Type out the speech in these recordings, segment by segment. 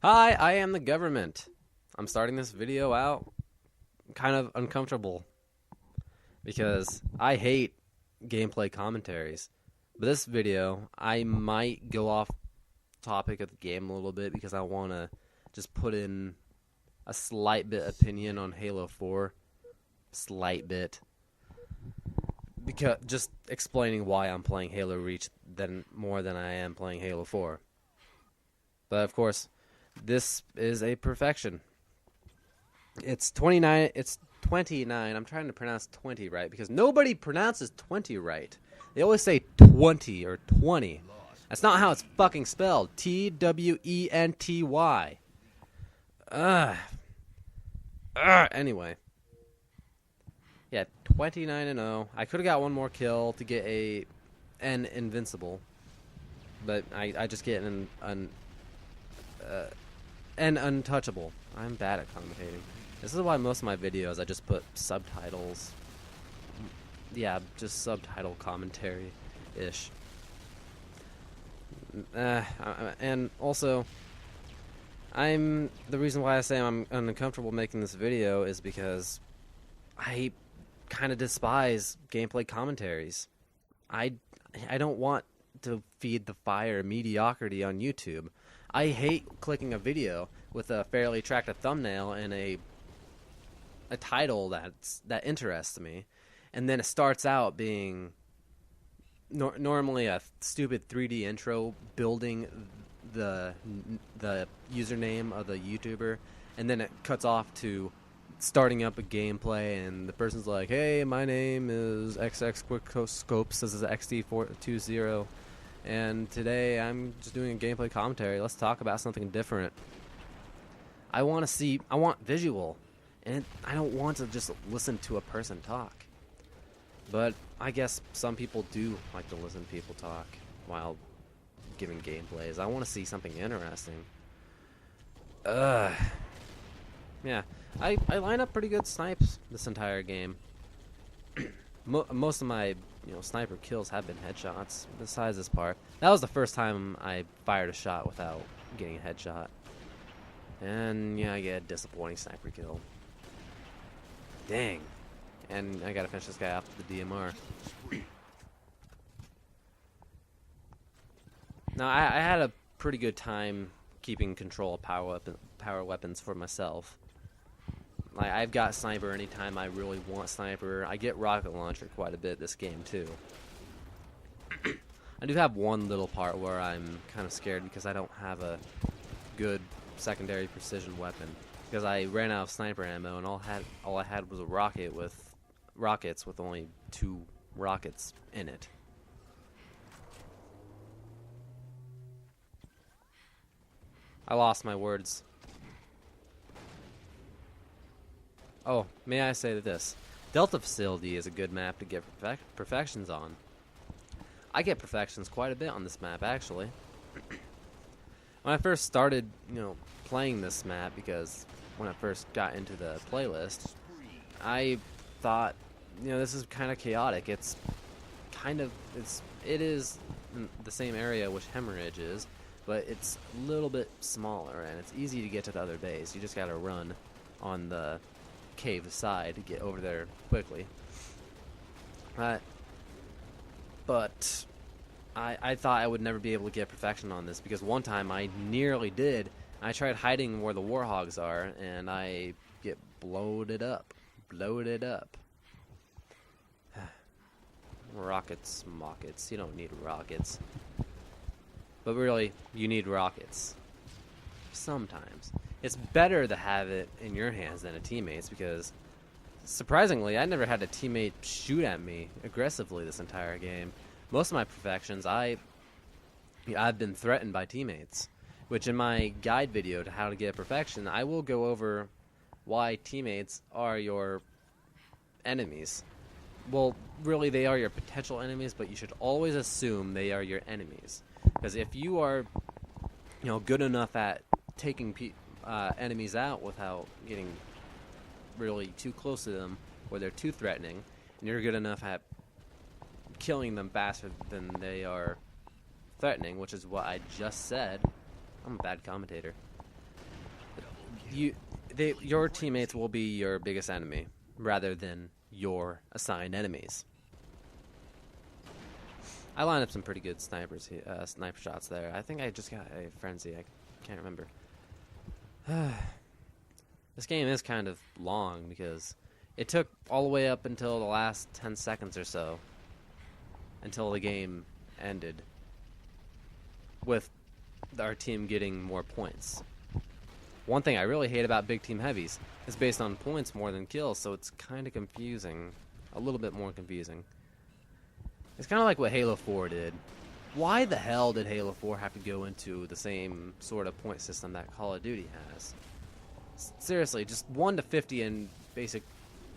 Hi, I am the government. I'm starting this video out kind of uncomfortable because I hate gameplay commentaries. But this video, I might go off topic of the game a little bit because I want to just put in a slight bit opinion on Halo 4. Slight bit. Because just explaining why I'm playing Halo Reach more than I am playing Halo 4. But of course, this is a perfection. It's 29. It's 29. I'm trying to pronounce 20 right because nobody pronounces 20 right. They always say 20 or 20. That's not how it's fucking spelled. Twenty. Anyway. Yeah, 29-0. I could have got one more kill to get an invincible, but I just get an untouchable. I'm bad at commentating. This is why most of my videos I just put subtitles. Yeah, just subtitle commentary-ish. And also, the reason why I say I'm uncomfortable making this video is because I kind of despise gameplay commentaries. I don't want to feed the fire mediocrity on YouTube. I hate clicking a video with a fairly attractive thumbnail and a title that interests me, and then it starts out being normally a stupid 3D intro building the username of the YouTuber, and then it cuts off to starting up a gameplay, and the person's like, "Hey, my name is XX Quickscopes. This is XD420, and today I'm just doing a gameplay commentary. Let's talk about something different." I want visual, and I don't want to just listen to a person talk. But I guess some people do like to listen to people talk while giving gameplays. I want to see something interesting. Yeah, I line up pretty good snipes this entire game. Most of my sniper kills have been headshots. Besides this part, that was the first time I fired a shot without getting a headshot. And yeah, I get a disappointing sniper kill. Dang. And I gotta finish this guy off with the DMR. Now, I had a pretty good time keeping control of power weapons for myself. Like, I've got sniper anytime I really want sniper. I get rocket launcher quite a bit this game too. I do have one little part where I'm kind of scared because I don't have a good secondary precision weapon, because I ran out of sniper ammo and all I had was a rockets with only 2 rockets in it. I lost my words. Oh, may I say this? Delta Facility is a good map to get perfections on. I get perfections quite a bit on this map, actually. When I first started, playing this map, because when I first got into the playlist, I thought, this is kind of chaotic. It is in the same area which Hemorrhage is, but it's a little bit smaller, and it's easy to get to the other base. You just gotta run on the cave side to get over there quickly. But I thought I would never be able to get perfection on this, because one time I nearly did. I tried hiding where the warhogs are, and I get bloated up. Rockets, mockets. You don't need rockets. But really, you need rockets. Sometimes. It's better to have it in your hands than a teammate's, because surprisingly, I never had a teammate shoot at me aggressively this entire game. Most of my perfections, I've been threatened by teammates, which in my guide video to how to get perfection, I will go over why teammates are your enemies. Well, really, they are your potential enemies, but you should always assume they are your enemies. Because if you are, good enough at taking enemies out without getting really too close to them, or they're too threatening, and you're good enough at killing them faster than they are threatening, which is what I just said. I'm a bad commentator. your teammates will be your biggest enemy rather than your assigned enemies. I lined up some pretty good sniper shots there. I think I just got a frenzy. I can't remember. This game is kind of long because it took all the way up until the last 10 seconds or so until the game ended with our team getting more points. One thing I really hate about big team heavies is based on points more than kills, so it's kind of confusing. A little bit more confusing. It's kind of like what Halo 4 did. Why the hell did Halo 4 have to go into the same sort of point system that Call of Duty has? Seriously, just 1 to 50 in basic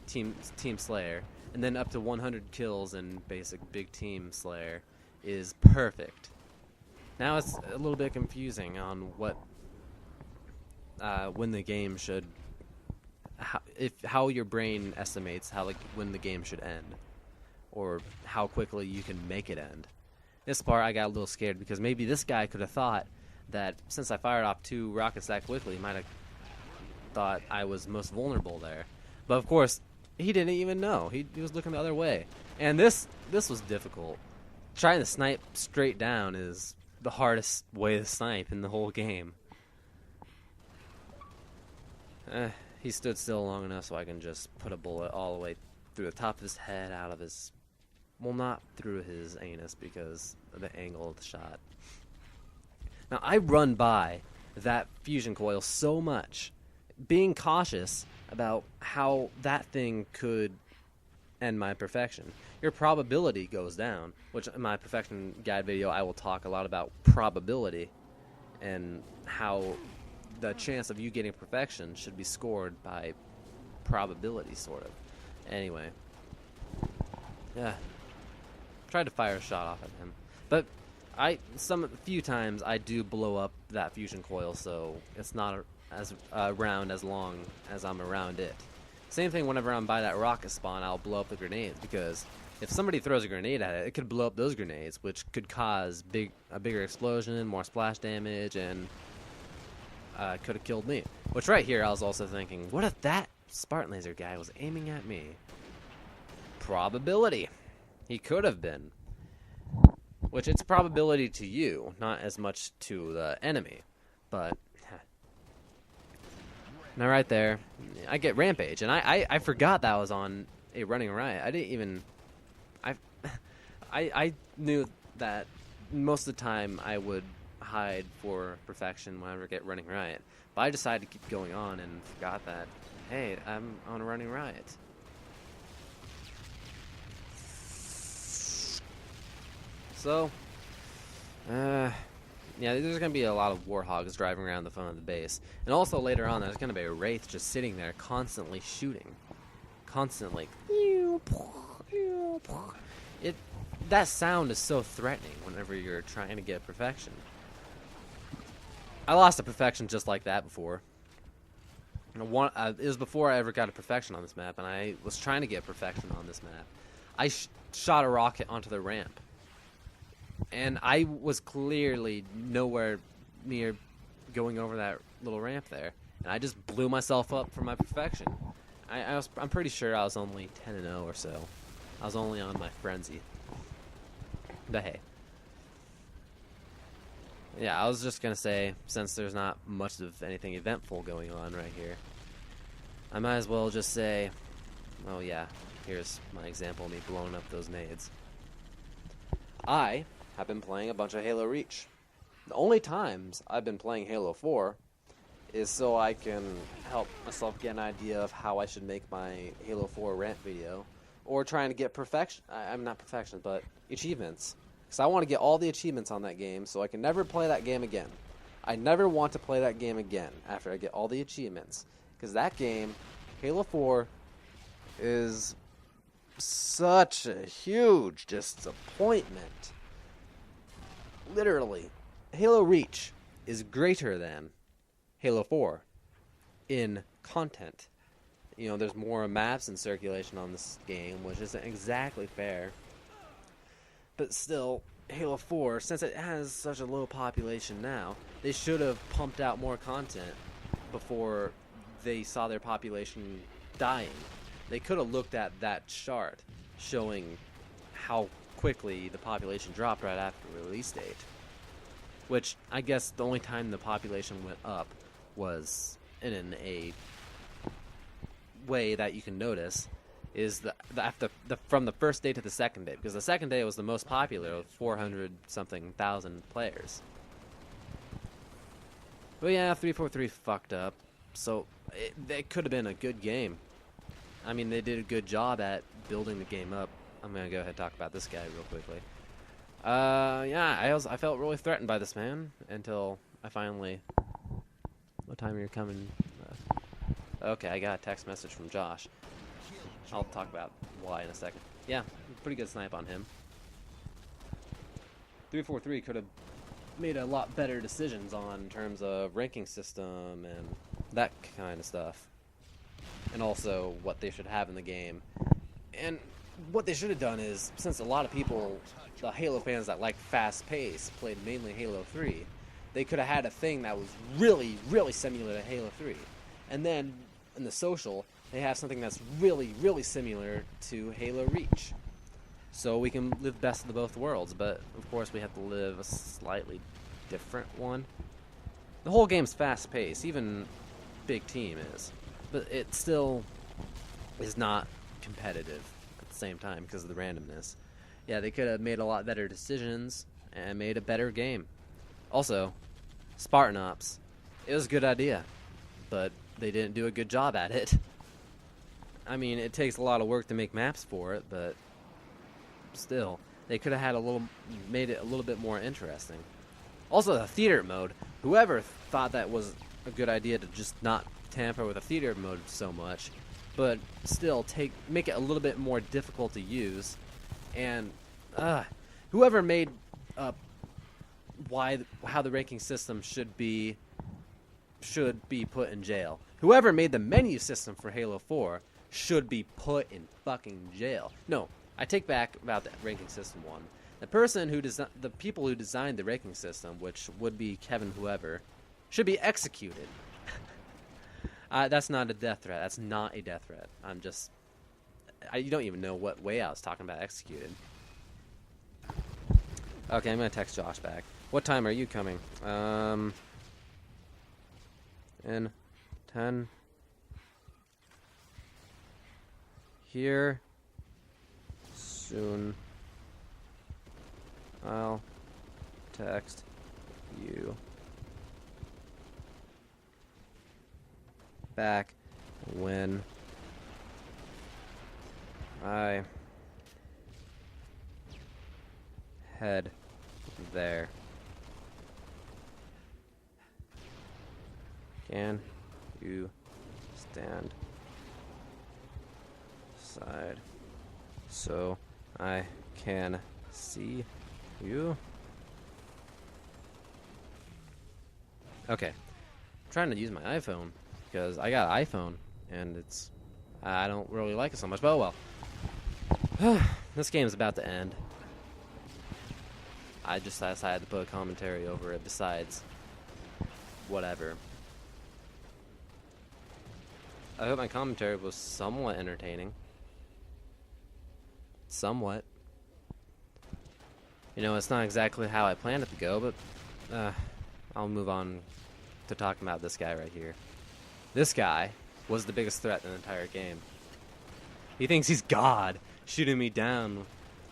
team Slayer, and then up to 100 kills in basic big team Slayer is perfect. Now it's a little bit confusing on what when the game should, how your brain estimates when the game should end, or how quickly you can make it end. This part I got a little scared because maybe this guy could have thought that since I fired off 2 rockets that quickly, he might have thought I was most vulnerable there. But of course, he didn't even know. He was looking the other way. And this was difficult. Trying to snipe straight down is the hardest way to snipe in the whole game. He stood still long enough so I can just put a bullet all the way through the top of his head, out of his... well, not through his anus because of the angle of the shot. Now, I run by that fusion coil so much, being cautious about how that thing could end my perfection. Your probability goes down, which in my perfection guide video I will talk a lot about probability and how the chance of you getting perfection should be scored by probability, sort of. Anyway. Yeah. Tried to fire a shot off at him. But a few times I do blow up that fusion coil, so it's not as around as long as I'm around it. Same thing whenever I'm by that rocket spawn, I'll blow up the grenades, because if somebody throws a grenade at it, it could blow up those grenades, which could cause a bigger explosion, more splash damage, and could have killed me. Which right here I was also thinking, what if that Spartan laser guy was aiming at me? Probability. He could have been. Which it's probability to you, not as much to the enemy. But now right there, I get Rampage, and I forgot that was on a running riot. I didn't even... I knew that most of the time I would hide for perfection whenever I get running riot. But I decided to keep going on and forgot that, hey, I'm on a running riot. So, yeah, there's going to be a lot of warhogs driving around the front of the base. And also later on, there's going to be a Wraith just sitting there constantly shooting. Constantly. That sound is so threatening whenever you're trying to get perfection. I lost a perfection just like that before. It was before I ever got a perfection on this map, and I was trying to get perfection on this map. I shot a rocket onto the ramp. And I was clearly nowhere near going over that little ramp there. And I just blew myself up for my perfection. I'm pretty sure I was only 10-0 or so. I was only on my frenzy. But hey. Yeah, I was just going to say, since there's not much of anything eventful going on right here, I might as well just say, oh yeah, here's my example of me blowing up those nades. I have been playing a bunch of Halo Reach. The only times I've been playing Halo 4 is so I can help myself get an idea of how I should make my Halo 4 rant video, or trying to get perfection. I'm not perfection, but achievements. Because I want to get all the achievements on that game so I can never play that game again. I never want to play that game again after I get all the achievements. Because that game, Halo 4, is such a huge disappointment. Literally, Halo Reach is greater than Halo 4 in content. You know, there's more maps in circulation on this game, which isn't exactly fair. But still, Halo 4, since it has such a low population now, they should have pumped out more content before they saw their population dying. They could have looked at that chart showing how quickly the population dropped right after release date. Which, I guess the only time the population went up was in a way that you can notice is from the first day to the second day. Because the second day was the most popular with 400-something thousand players. But yeah, 343 fucked up. So it could have been a good game. I mean, they did a good job at building the game up. I'm going to go ahead and talk about this guy real quickly. Yeah, I felt really threatened by this man until I finally... What time are you coming? Okay, I got a text message from Josh. I'll talk about why in a second. Yeah, pretty good snipe on him. 343 could have made a lot better decisions on terms of ranking system and that kind of stuff. And also what they should have in the game. And what they should have done is, since a lot of people, the Halo fans that like fast pace, played mainly Halo 3, they could have had a thing that was really, really similar to Halo 3. And then in the social, they have something that's really, really similar to Halo Reach. So we can live best of the both worlds, but of course we have to live a slightly different one. The whole game's fast paced, even Big Team is. But it still is not competitive at the same time because of the randomness. Yeah, they could have made a lot better decisions and made a better game. Also, Spartan Ops, it was a good idea, but they didn't do a good job at it. I mean, it takes a lot of work to make maps for it, but still, they could have had made it a little bit more interesting. Also, the theater mode, whoever thought that was a good idea to just not tamper with the theater mode so much, but still make it a little bit more difficult to use, and whoever made up how the ranking system should be put in jail. Whoever made the menu system for Halo 4 should be put in fucking jail. No, I take back about the ranking system one. The people who designed the ranking system, which would be Kevin whoever, should be executed. That's not a death threat. That's not a death threat. You don't even know what way I was talking about executed. Okay, I'm going to text Josh back. What time are you coming? In 10. Here. Soon. I'll text you back when I head there. Can you stand aside so I can see you? Okay. I'm trying to use my iPhone because I got an iPhone and I don't really like it so much, but oh well. This game's about to end. I just decided to put a commentary over it besides whatever. I hope my commentary was somewhat entertaining. Somewhat. You know, it's not exactly how I planned it to go, but I'll move on to talking about this guy right here. This guy was the biggest threat in the entire game. He thinks he's God, shooting me down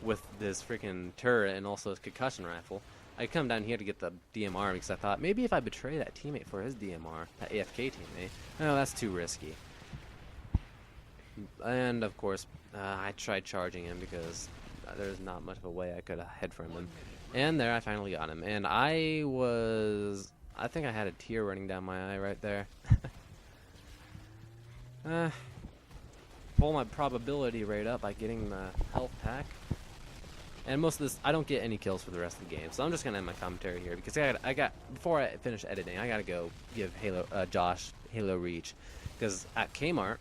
with this freaking turret and also his concussion rifle. I come down here to get the DMR because I thought maybe if I betray that teammate for his DMR, that AFK teammate, no, that's too risky. And of course, I tried charging him because there's not much of a way I could hide from him. And there, I finally got him. And I think I had a tear running down my eye right there. Pull my probability rate up by getting the health pack. And most of this, I don't get any kills for the rest of the game. So I'm just going to end my commentary here because before I finish editing, I got to go give Josh Halo Reach. Because at Kmart,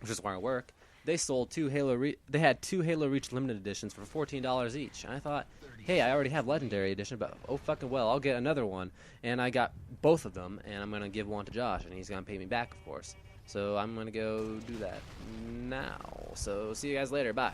which is where I work, they sold they had two Halo Reach limited editions for $14 each. And I thought, hey, I already have Legendary Edition, but oh fucking well, I'll get another one. And I got both of them, and I'm gonna give one to Josh, and he's gonna pay me back, of course. So I'm gonna go do that now. So see you guys later. Bye.